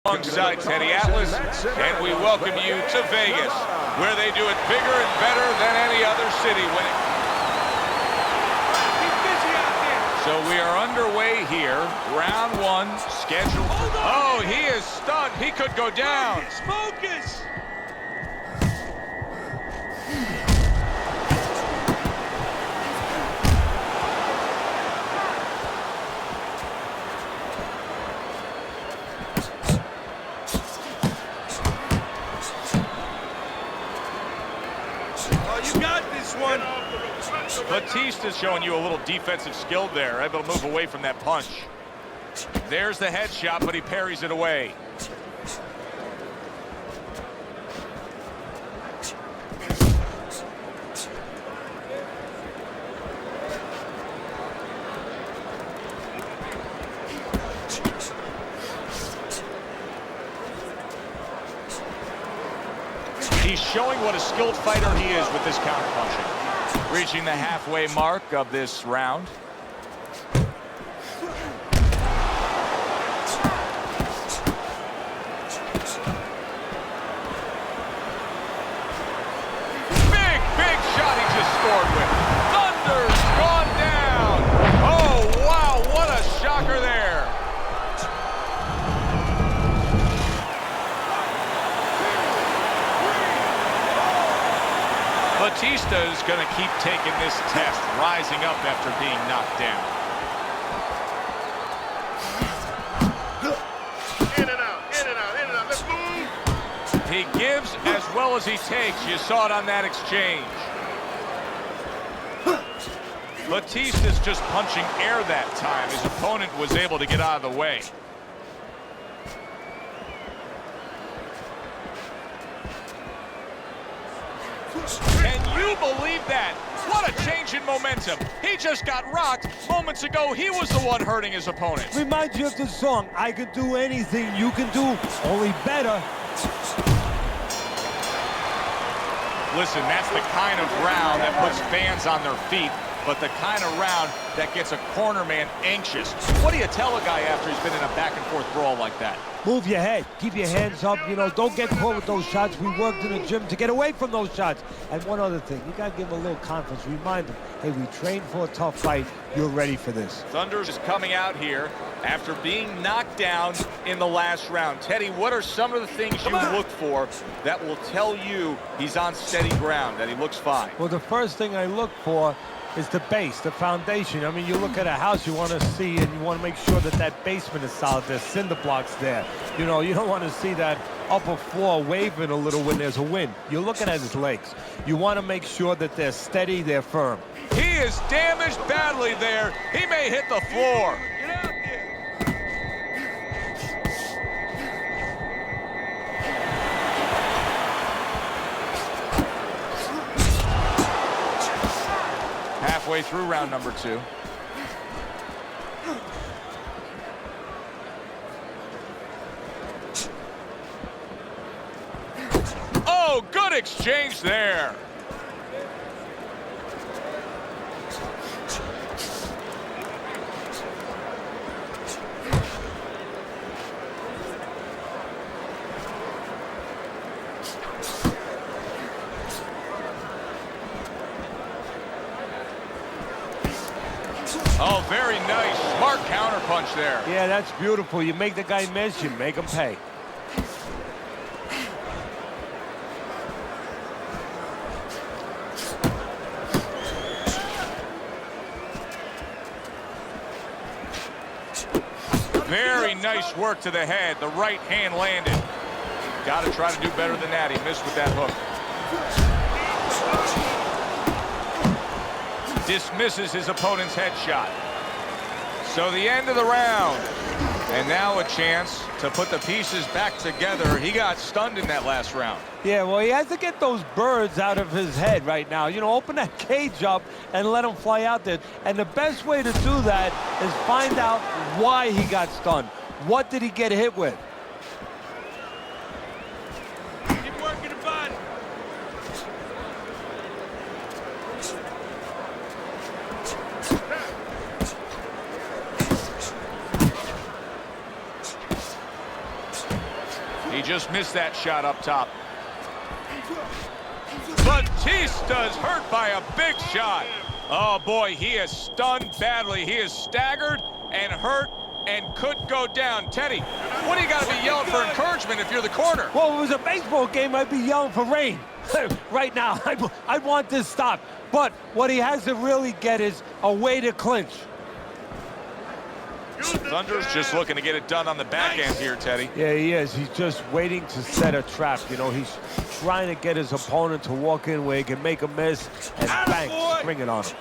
Alongside Teddy Atlas, and we welcome you to Vegas, where they do it bigger and better than any other city. So we are underway here. Round one, scheduled. Oh, he is stunned. He could go down. Focus. You got this one. Batista's showing you a little defensive skill there, able to move away from that punch. There's the headshot, but he parries it away. He's showing what a skilled fighter he is with this counterpunching. Reaching the halfway mark of this round. Big shot he just scored with. Thunder's gone down. Oh, wow, what a shocker there. Batista is going to keep taking this test, rising up after being knocked down. In and out, in and out, in and out. Let's move. He gives as well as he takes. You saw it on that exchange. Batista's just punching air that time. His opponent was able to get out of the way. Can you believe that? What a change in momentum. He just got rocked. Moments ago, he was the one hurting his opponent. Reminds you of the song, I can do anything you can do, only better. Listen, that's the kind of round that puts fans on their feet, but the kind of round that gets a corner man anxious. What do you tell a guy after he's been in a back-and-forth brawl like that? Move your head, keep your hands up, don't get caught with those shots. We worked in the gym to get away from those shots. And one other thing, you gotta give him a little confidence. Remind him, hey, we trained for a tough fight. You're ready for this. Thunder's is coming out here after being knocked down in the last round. Teddy, what are some of the things you look for that will tell you he's on steady ground, that he looks fine? Well, the first thing I look for is the base, the foundation. I mean, you look at a house, you want to see and you want to make sure that that basement is solid. There's cinder blocks there. You don't want to see that upper floor waving a little when there's a wind. You're looking at his legs. You want to make sure that they're steady, they're firm. He is damaged badly there. He may hit the floor. Get out there. Halfway through round number two. Oh, good exchange there. Oh, very nice. Smart counterpunch there. Yeah, that's beautiful. You make the guy miss, you make him pay. Very nice work to the head. The right hand landed. Got to try to do better than that. He missed with that hook. Dismisses his opponent's headshot. So the end of the round. And now a chance to put the pieces back together. He got stunned in that last round. Yeah, well, he has to get those birds out of his head right now. Open that cage up and let them fly out there. And the best way to do that is find out why he got stunned. What did he get hit with? Keep working the body. He just missed that shot up top. Batista's hurt by a big shot. Oh, boy, he is stunned badly. He is staggered and hurt and could go down. Teddy, what do you got to be yelling for encouragement if you're the corner? Well, if it was a baseball game, I'd be yelling for rain. Right now, I want this stopped. But what he has to really get is a way to clinch. Thunder's just looking to get it done on the back end here, Teddy. Yeah, he is. He's just waiting to set a trap. You know, he's trying to get his opponent to walk in where he can make a miss and bang, bring it on him.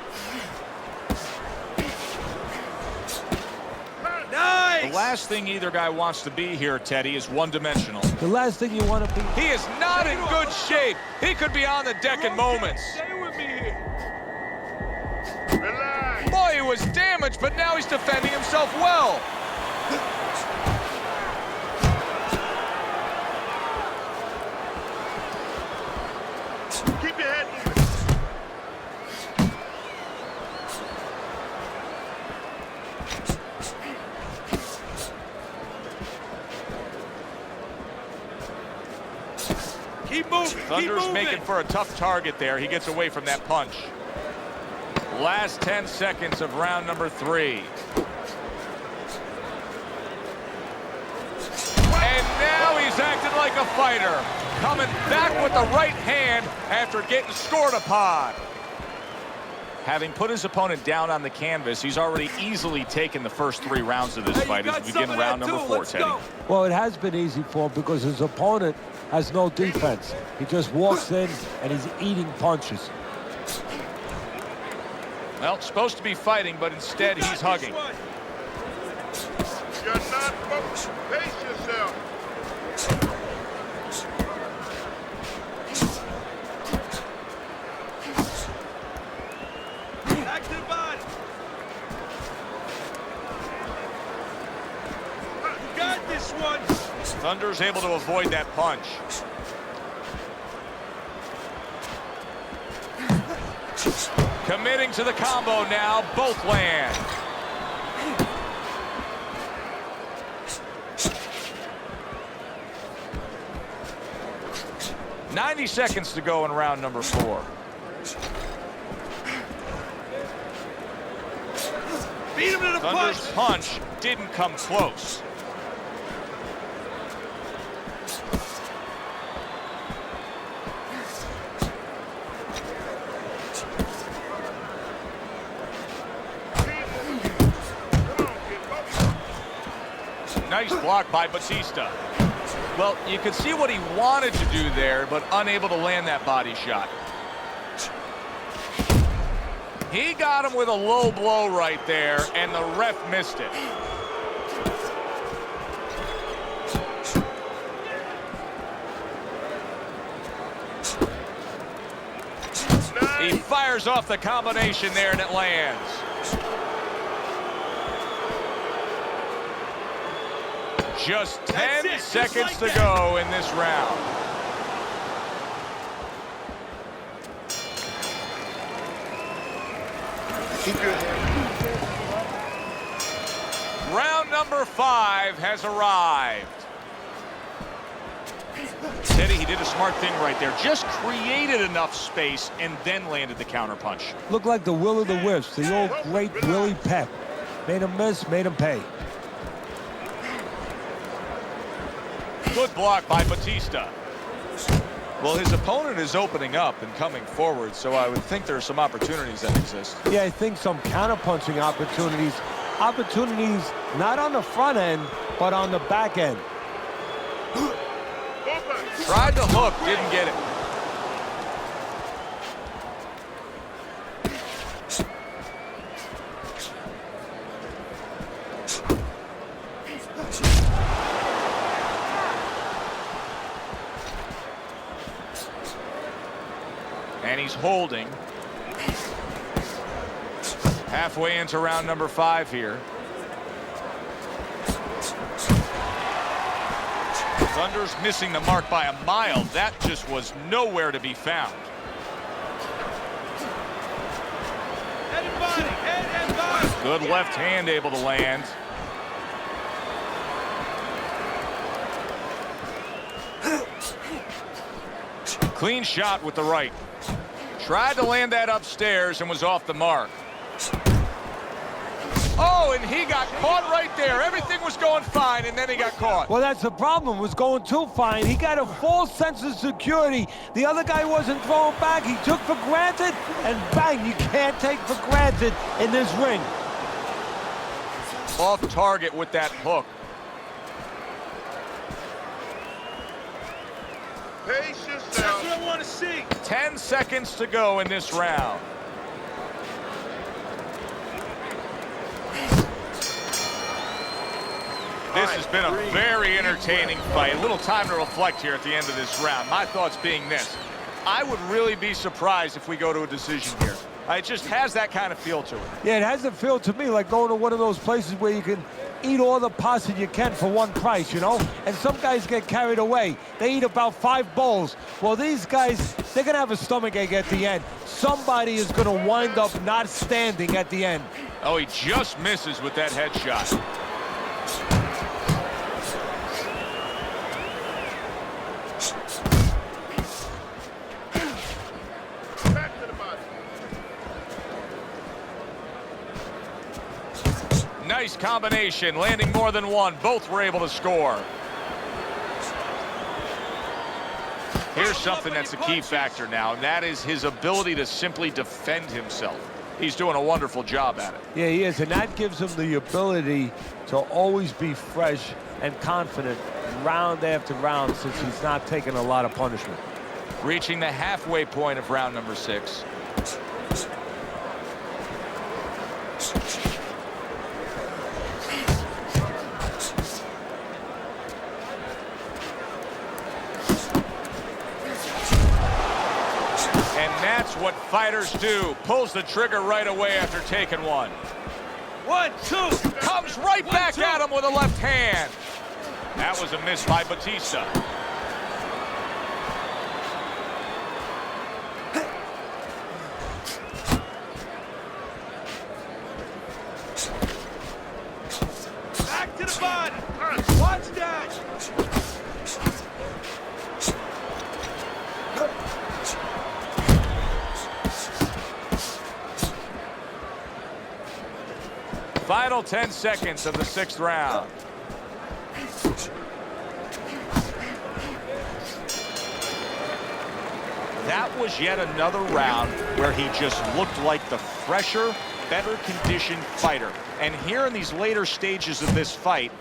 The last thing either guy wants to be here, Teddy, is one-dimensional. The last thing you want to be... He is not in good shape. He could be on the deck in moments. Stay with me here. Relax. Boy, he was damaged, but now he's defending himself well. Keep your head moving. Keep moving. Thunder's making for a tough target there. He gets away from that punch. Last 10 seconds of round number 3. And now he's acting like a fighter. Coming back with the right hand after getting scored upon. Having put his opponent down on the canvas, he's already easily taken the first 3 rounds of this fight as we begin round number 4, Teddy. Well, it has been easy for him because his opponent has no defense. He just walks in and he's eating punches. Well, supposed to be fighting, but instead he's hugging. You're not focused. Pace yourself. Back to the body. You got this one. Thunder's able to avoid that punch. Committing to the combo now. Both land. "90 seconds to go in round number 4. Beat him to the Thunder's punch didn't come close. Nice block by Batista. Well, you could see what he wanted to do there, but unable to land that body shot. He got him with a low blow right there, and the ref missed it. Nice. He fires off the combination there, and it lands. Just 10 seconds to go in this round. Keep your head. Round number 5 has arrived. Teddy, he did a smart thing right there. Just created enough space and then landed the counterpunch. Looked like the will of the wisps, the old great Willie Peck. Made him miss, made him pay. Good block by Batista. Well, his opponent is opening up and coming forward, so I would think there are some opportunities that exist. Yeah, I think some counterpunching opportunities. Opportunities not on the front end, but on the back end. Tried to hook, didn't get it. And he's holding. Halfway into round number 5 here. Thunder's missing the mark by a mile. That just was nowhere to be found. Head and body, head and body. Good left hand able to land. Clean shot with the right. Tried to land that upstairs and was off the mark. Oh, and he got caught right there. Everything was going fine, and then he got caught. Well, that's the problem. It was going too fine. He got a false sense of security. The other guy wasn't throwing back. He took for granted, and bang, you can't take for granted in this ring. Off target with that hook. Pace yourself. That's what I want to see. 10 seconds to go in this round. This has been a very entertaining fight. A little time to reflect here at the end of this round. My thoughts being this: I would really be surprised if we go to a decision here. It just has that kind of feel to it. Yeah, it has a feel to me like going to one of those places where you can eat all the pasta you can for one price, you know? And some guys get carried away. They eat about 5 bowls. Well, these guys, they're going to have a stomachache at the end. Somebody is going to wind up not standing at the end. Oh, he just misses with that headshot. Back to the body. Nice combination, landing more than one. Both were able to score. Here's something that's a key factor now, and that is his ability to simply defend himself. He's doing a wonderful job at it. Yeah, he is, and that gives him the ability to always be fresh and confident round after round since he's not taking a lot of punishment. Reaching the halfway point of round number 6. And that's what fighters do. Pulls the trigger right away after taking one. 1, 2. Comes right back at him with a left hand. That was a miss by Batista. Back to the body. Watch that. Final 10 seconds of the 6th round. That was yet another round where he just looked like the fresher, better conditioned fighter. And here in these later stages of this fight,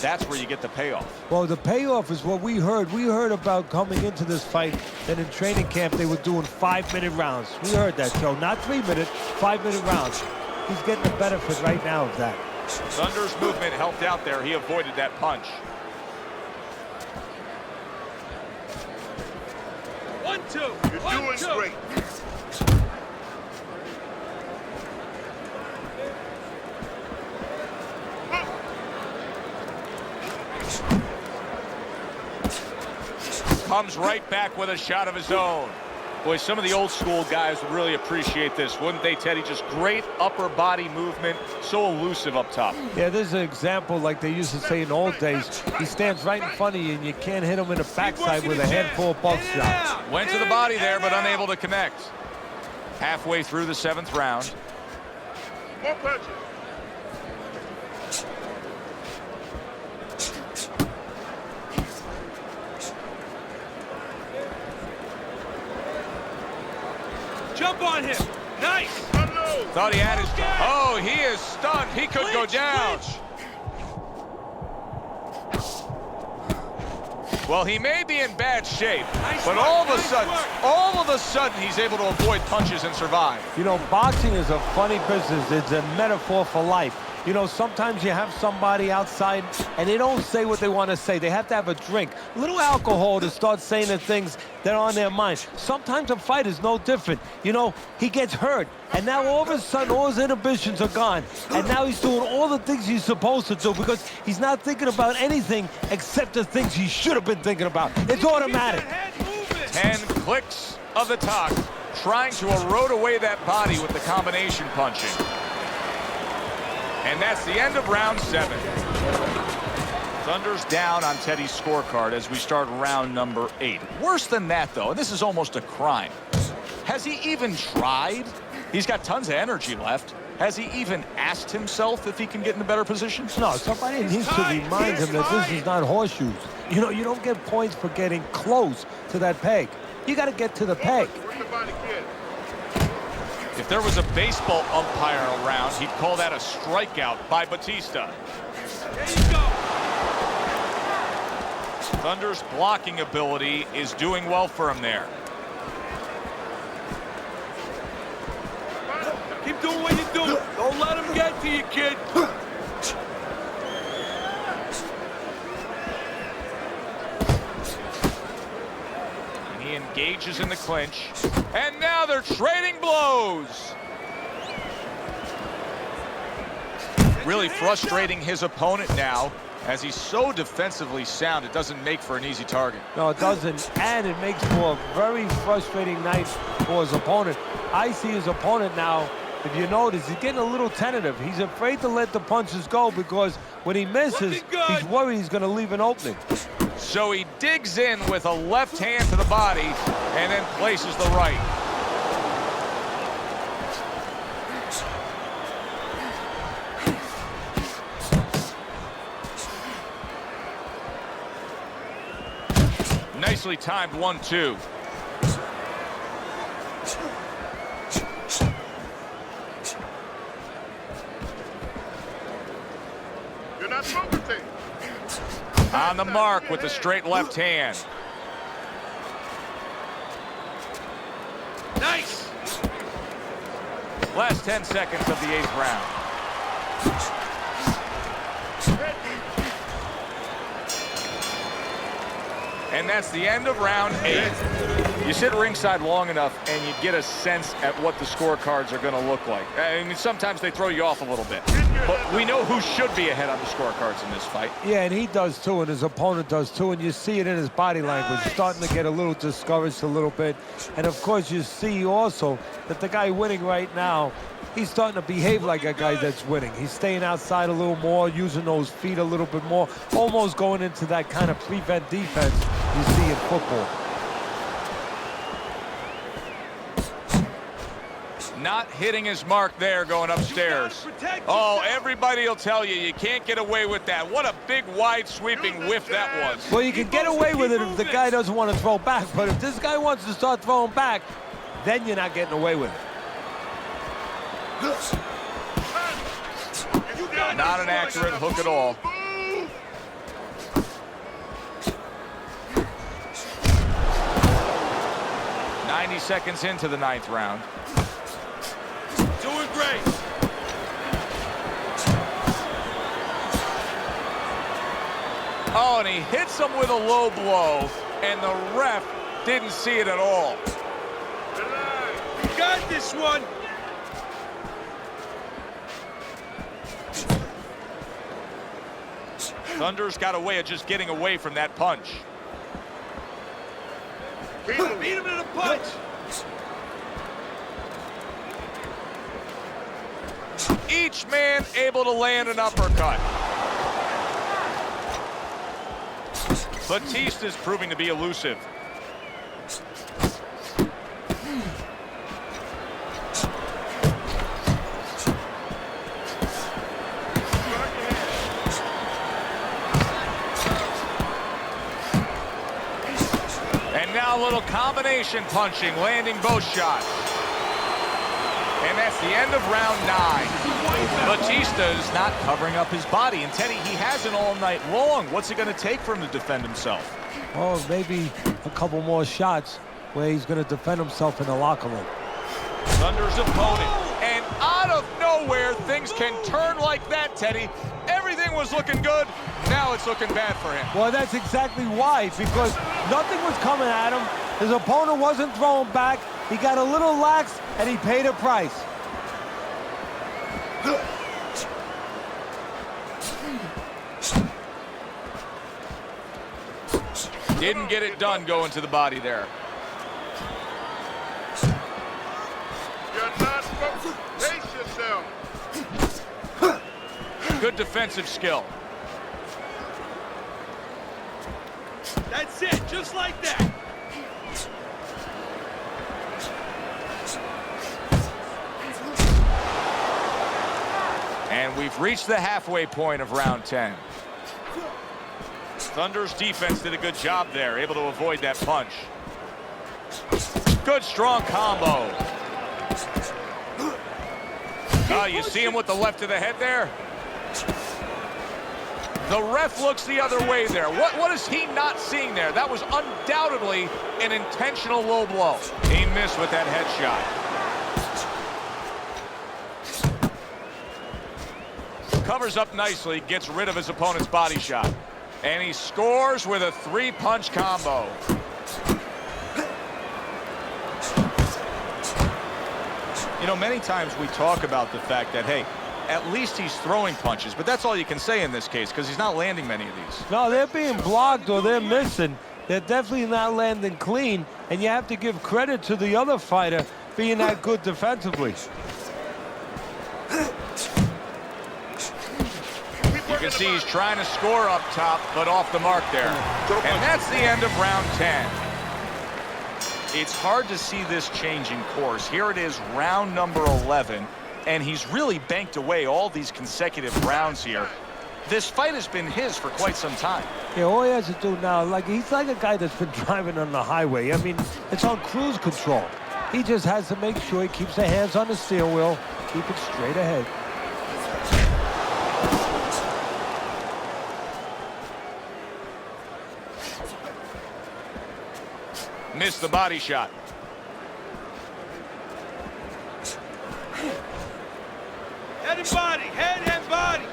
that's where you get the payoff. Well, the payoff is what we heard. We heard about coming into this fight that in training camp they were doing 5-minute rounds. We heard that, Joe. Not 3-minute, 5-minute rounds. He's getting the benefit right now of that. Thunder's movement helped out there. He avoided that punch. 1, 2. You're doing great. Comes right back with a shot of his own. Boy, some of the old school guys would really appreciate this, wouldn't they, Teddy? Just great upper body movement, so elusive up top. Yeah, this is an example like they used to say in the old days. He stands right in front of you and you can't hit him in the backside with a handful of bump shots. Went to the body there, but unable to connect. Halfway through the 7th round. More punches. Jump on him. Nice. Unload. Thought he had his... Oh, he is stunned. He could go down. Well, he may be in bad shape, but all of a sudden, he's able to avoid punches and survive. You know, boxing is a funny business. It's a metaphor for life. You know, sometimes you have somebody outside and they don't say what they want to say. They have to have a drink, a little alcohol to start saying the things that are on their mind. Sometimes a fight is no different. You know, he gets hurt and now all of a sudden all his inhibitions are gone. And now he's doing all the things he's supposed to do because he's not thinking about anything except the things he should have been thinking about. It's automatic. 10 clicks of the tongue, trying to erode away that body with the combination punching. And that's the end of round 7. Thunder's down on Teddy's scorecard as we start round number 8. Worse than that, though, and this is almost a crime. Has he even tried? He's got tons of energy left. Has he even asked himself if he can get in a better position? No, somebody needs to remind him that this is not horseshoes. You know, you don't get points for getting close to that peg. You got to get to the peg. If there was a baseball umpire around, he'd call that a strikeout by Batista. There you go. Thunder's blocking ability is doing well for him there. Keep doing what you're doing. Don't let him get to you, kid. And he engages in the clinch. And now they're trading blows. Really frustrating his opponent now, as he's so defensively sound, it doesn't make for an easy target. No, it doesn't, and it makes for a very frustrating night for his opponent. I see his opponent now, if you notice, he's getting a little tentative. He's afraid to let the punches go because when he misses, he's worried he's going to leave an opening. So he digs in with a left hand to the body and then places the right. Nicely timed 1-2. You're not smoking. On the mark with the straight left hand. Nice. Last 10 seconds of the 8th round. And that's the end of round 8. You sit ringside long enough and you get a sense at what the scorecards are going to look like. I mean, sometimes they throw you off a little bit. But we know who should be ahead on the scorecards in this fight. Yeah, and he does too, and his opponent does too, and you see it in his body language. He's starting to get a little discouraged a little bit. And of course, you see also that the guy winning right now, he's starting to behave like a guy that's winning. He's staying outside a little more, using those feet a little bit more, almost going into that kind of prevent defense you see in football. Not hitting his mark there going upstairs. Oh, everybody will tell you, you can't get away with that. What a big, wide, sweeping whiff that was. Well, you can get away with it if the guy doesn't want to throw back, but if this guy wants to start throwing back, then you're not getting away with it. Not an accurate hook at all. .90 seconds into the 9th round. Doing great. Oh, and he hits him with a low blow, and the ref didn't see it at all. You got this one. Thunder's got a way of just getting away from that punch. Beat him to the punch. Each man able to land an uppercut. Batista's proving to be elusive. And now a little combination punching, landing both shots. And that's the end of round 9. Batista's not covering up his body. And Teddy, he hasn't all night long. What's it going to take for him to defend himself? Oh, maybe a couple more shots where he's going to defend himself in the locker room. Thunder's opponent. And out of nowhere, things can turn like that, Teddy. Everything was looking good. Now it's looking bad for him. Well, that's exactly why, because nothing was coming at him. His opponent wasn't throwing back. He got a little lax, and he paid a price. Didn't get it done going to the body there. You're not supposed to pace yourself. Good defensive skill. That's it, just like that. And we've reached the halfway point of round 10. Thunder's defense did a good job there, able to avoid that punch. Good strong combo. Oh, you see him with the left to the head there? The ref looks the other way there. What is he not seeing there? That was undoubtedly an intentional low blow. He missed with that headshot. Covers up nicely, gets rid of his opponent's body shot. And he scores with a three-punch combo. You know, many times we talk about the fact that, hey, at least he's throwing punches, but that's all you can say in this case because he's not landing many of these. No, they're being blocked or they're missing. They're definitely not landing clean, and you have to give credit to the other fighter being that good defensively. You can see he's trying to score up top, but off the mark there. And that's the end of round 10. It's hard to see this changing course. Here it is, round number 11, and he's really banked away all these consecutive rounds here. This fight has been his for quite some time. Yeah, all he has to do now, he's like a guy that's been driving on the highway. I mean, it's on cruise control. He just has to make sure he keeps the hands on the steering wheel, keep it straight ahead. Missed the body shot. Head and body, head and body.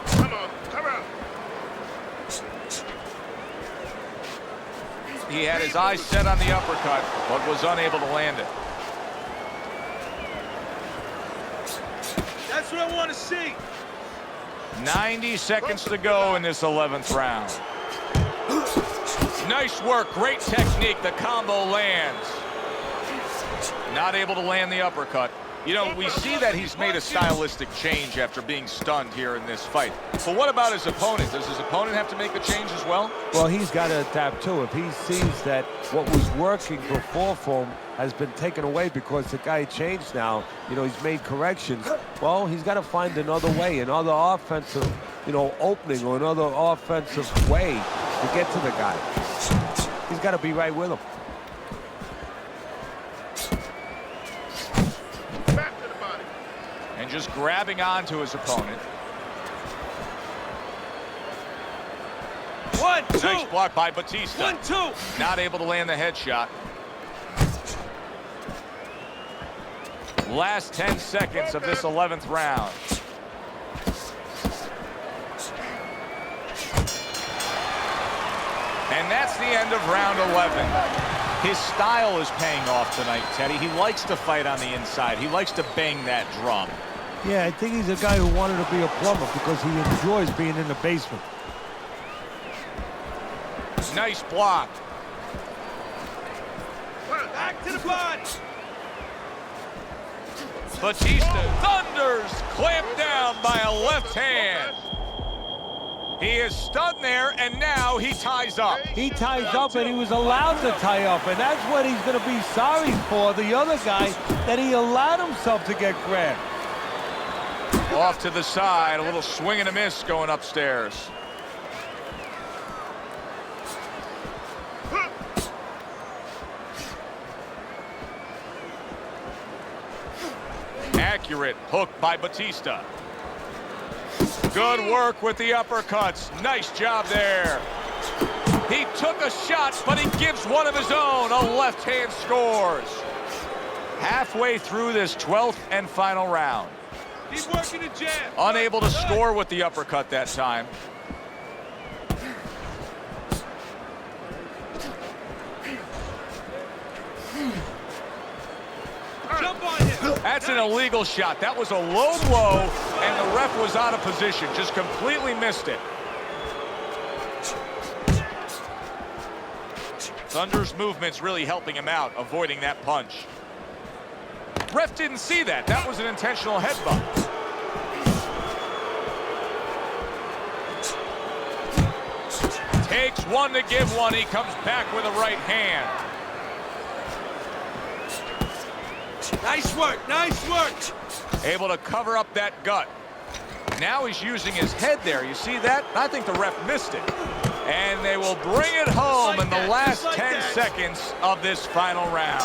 Come on, come on. He had his eyes set on the uppercut, but was unable to land it. That's what I want to see. 90 seconds to go in this 11th round. Nice work, great technique. The combo lands. Not able to land the uppercut. You know, we see that he's made a stylistic change after being stunned here in this fight. But what about his opponent? Does his opponent have to make a change as well? Well, he's got to adapt too. If he sees that what was working before for him has been taken away because the guy changed now, you know, he's made corrections, well, he's got to find another way, another offensive, you know, opening or another offensive way to get to the guy. He's got to be right with him. Back to the body. And just grabbing onto his opponent. 1, 2. Nice block by Batista. 1, 2. Not able to land the headshot. Last 10 seconds of this 11th round. And that's the end of round 11. His style is paying off tonight, Teddy. He likes to fight on the inside. He likes to bang that drum. Yeah, I think he's a guy who wanted to be a plumber because he enjoys being in the basement. Nice block. Back to the body. Batista thunders, clamped down by a left hand. He is stunned there, and now he ties up. He ties up, and he was allowed to tie up, and that's what he's going to be sorry for, the other guy, that he allowed himself to get grabbed. Off to the side, a little swing and a miss going upstairs. Accurate hook by Batista. Good work with the uppercuts. Nice job there. He took a shot, but he gives one of his own. A left hand scores. Halfway through this 12th and final round. He's working the jab. Unable to score with the uppercut that time. Jump on him. That's an illegal shot. That was a low blow, and the ref was out of position. Just completely missed it. Thunder's movement's really helping him out, avoiding that punch. Ref didn't see that. That was an intentional headbutt. Takes one to give one. He comes back with a right hand. Nice work, nice work. Able to cover up that gut. Now he's using his head there. You see that? I think the ref missed it. And they will bring it home in the last 10 seconds of this final round.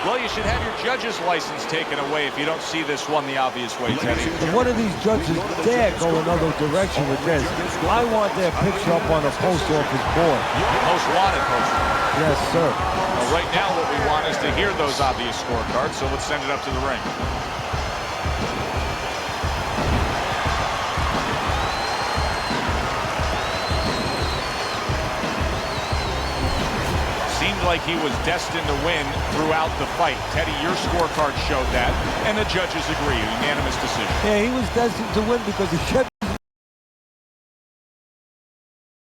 Well, you should have your judge's license taken away if you don't see this one the obvious way, Teddy. If one of these judges dare go another direction with this, I want their picture up on the post office board. Most wanted poster. Yes, sir. Well, right now what we want is to hear those obvious scorecards, so let's send it up to the ring. Seemed like he was destined to win throughout the fight. Teddy, your scorecard showed that, and the judges agree. Unanimous decision. Yeah, he was destined to win because he kept